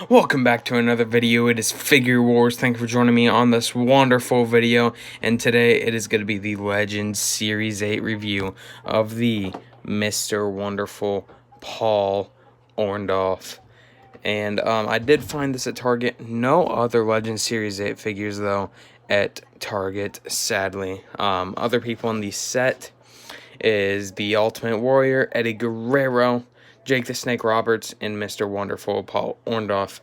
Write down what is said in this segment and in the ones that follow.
Welcome back to another video. It is Figure Wars. Thank you for joining me on this wonderful video. And today it is going to be the Legends Series 8 review of the Mr. Wonderful Paul Orndorff. And I did find this at Target. No other Legends Series 8 figures, though, at Target, sadly. Other people in the set is the Ultimate Warrior, Eddie Guerrero, Jake the Snake Roberts, and Mr. Wonderful Paul Orndorff.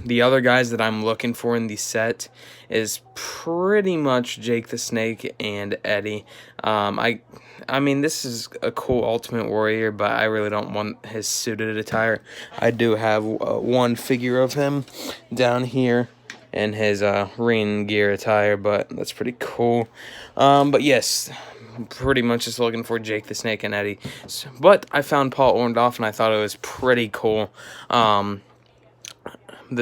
The other guys that I'm looking for in the set is pretty much Jake the Snake and Eddie. I mean, this is a cool Ultimate Warrior, but I really don't want his suited attire. I do have one figure of him down here in his rain gear attire, but that's pretty cool. But yes, pretty much just looking for Jake the Snake and Eddie. But I found Paul Orndorff, and I thought it was pretty cool. The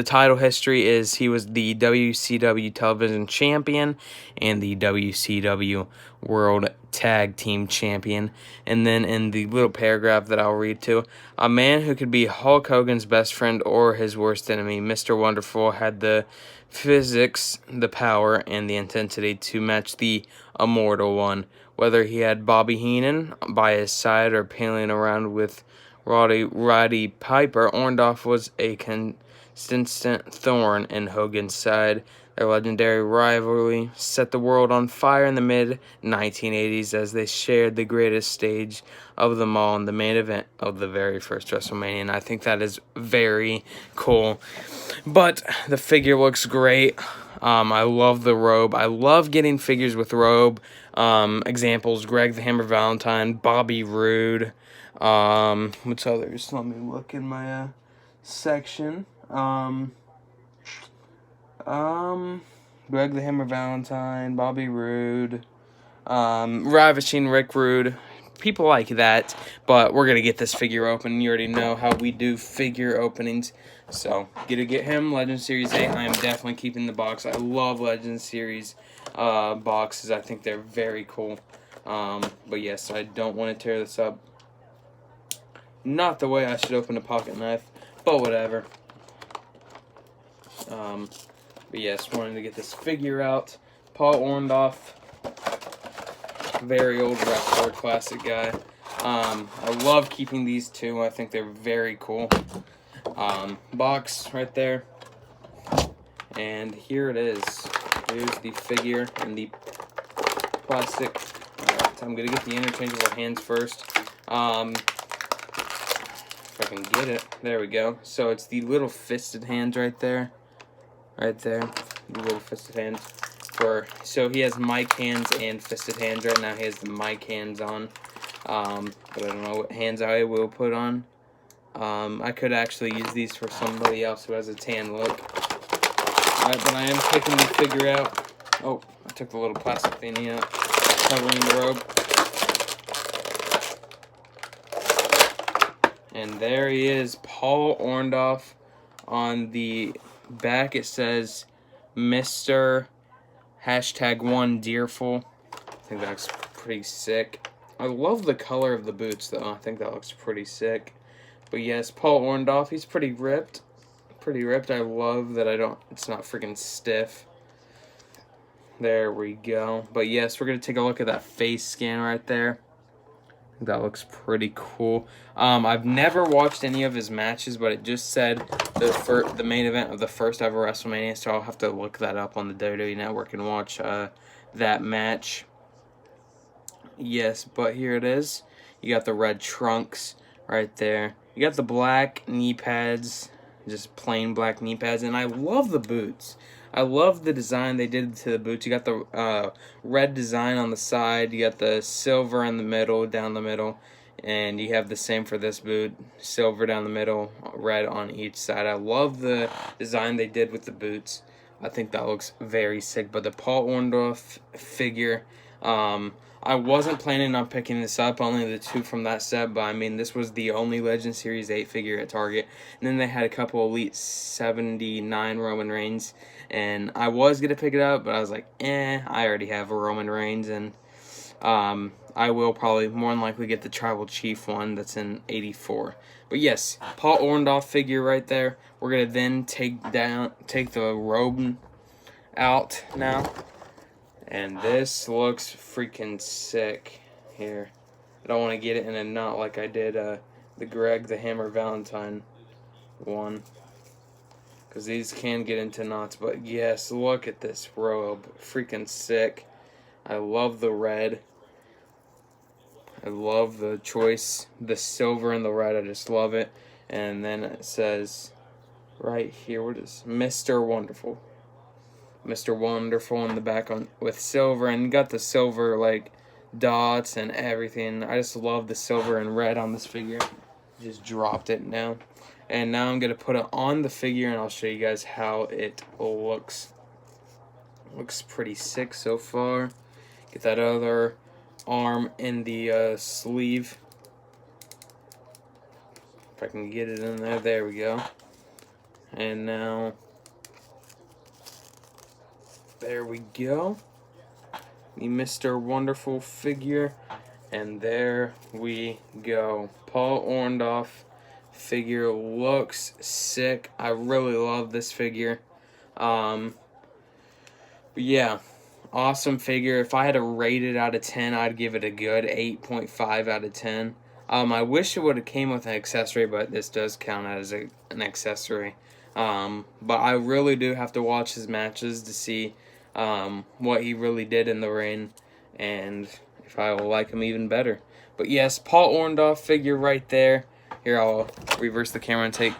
title history is he was the WCW Television Champion and the WCW World Tag Team Champion. And then in the little paragraph that I'll read to, a man who could be Hulk Hogan's best friend or his worst enemy, Mr. Wonderful had the physics, the power, and the intensity to match the Immortal One. Whether he had Bobby Heenan by his side or paling around with Roddy Piper, Orndorff was a consistent thorn in Hogan's side. Their legendary rivalry set the world on fire in the mid-1980s as they shared the greatest stage of them all in the main event of the very first WrestleMania, and I think that is very cool. But the figure looks great. I love the robe. I love getting figures with robe. Examples, Greg the Hammer Valentine, Bobby Roode. What's others? Let me look in my section. Greg the Hammer Valentine, Bobby Roode, Ravishing Rick Rude, people like that. But we're gonna get this figure open. You already know how we do figure openings, so get him. Legend Series 8. I am definitely keeping the box. I love Legend Series boxes. I think they're very cool. But yes, I don't want to tear this up. Not the way I should open a pocket knife, but whatever. But yes, wanted to get this figure out. Paul Orndorff, very old wrestler, classic guy. I love keeping these two. I think they're very cool. Box right there. And here it is. Here's the figure and the plastic. Alright, I'm going to get the interchangeable hands first. If I can get it. There we go. So it's the little fisted hands right there. Right there, the little fisted hands. So he has mic hands and fisted hands. Right now he has the mic hands on. But I don't know what hands I will put on. I could actually use these for somebody else who has a tan look. Alright, but I am picking the figure out. Oh, I took the little plastic thingy out, covering the robe. And there he is, Paul Orndorff. On the back it says Mr. #1 Deerful. I think that's pretty sick. I love the color of the boots though. I think that looks pretty sick. But yes, Paul Orndorff, he's pretty ripped. Pretty ripped. I love that it's not freaking stiff. There we go. But yes, we're gonna take a look at that face scan right there. That looks pretty cool. I've never watched any of his matches, but it just said the main event of the first ever WrestleMania, so I'll have to look that up on the WWE Network and watch that match. Yes, but here it is. You got the red trunks right there. You got the black knee pads, just plain black knee pads, and I love the boots. I love the design they did to the boots. You got the red design on the side. You got the silver in the middle, down the middle. And you have the same for this boot. Silver down the middle, red on each side. I love the design they did with the boots. I think that looks very sick. But the Paul Orndorff figure, I wasn't planning on picking this up, only the two from that set, but I mean, this was the only Legend Series 8 figure at Target. And then they had a couple Elite 79 Roman Reigns, and I was going to pick it up, but I was like, I already have a Roman Reigns, and I will probably more than likely get the Tribal Chief one that's in 84. But yes, Paul Orndorff figure right there. We're gonna then take the robe out now, and this looks freaking sick here. I don't want to get it in a knot like I did the Greg the Hammer Valentine one, because these can get into knots. But yes, look at this robe, freaking sick. I love the red. I love the choice, the silver and the red. I just love it. And then it says right here, what is Mr. Wonderful? Mr. Wonderful in the back on with silver, and you got the silver like dots and everything. I just love the silver and red on this figure. Just dropped it now. And now I'm gonna put it on the figure, and I'll show you guys how it looks. Looks pretty sick so far. Get that other arm in the sleeve. If I can get it in there we go. And now, there we go. The Mr. Wonderful figure. And there we go. Paul Orndorff figure looks sick. I really love this figure. But yeah, awesome figure. If I had to rate it out of 10, I'd give it a good 8.5 out of 10. I wish it would have came with an accessory, but this does count as an accessory. But I really do have to watch his matches to see what he really did in the ring, and if I will like him even better. But yes, Paul Orndorff figure right there. Here, I'll reverse the camera and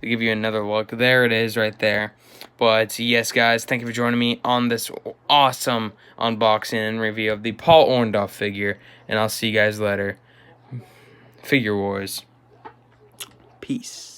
give you another look. There it is right there. But yes, guys, thank you for joining me on this awesome unboxing and review of the Paul Orndorff figure, and I'll see you guys later. Figure Wars. Peace.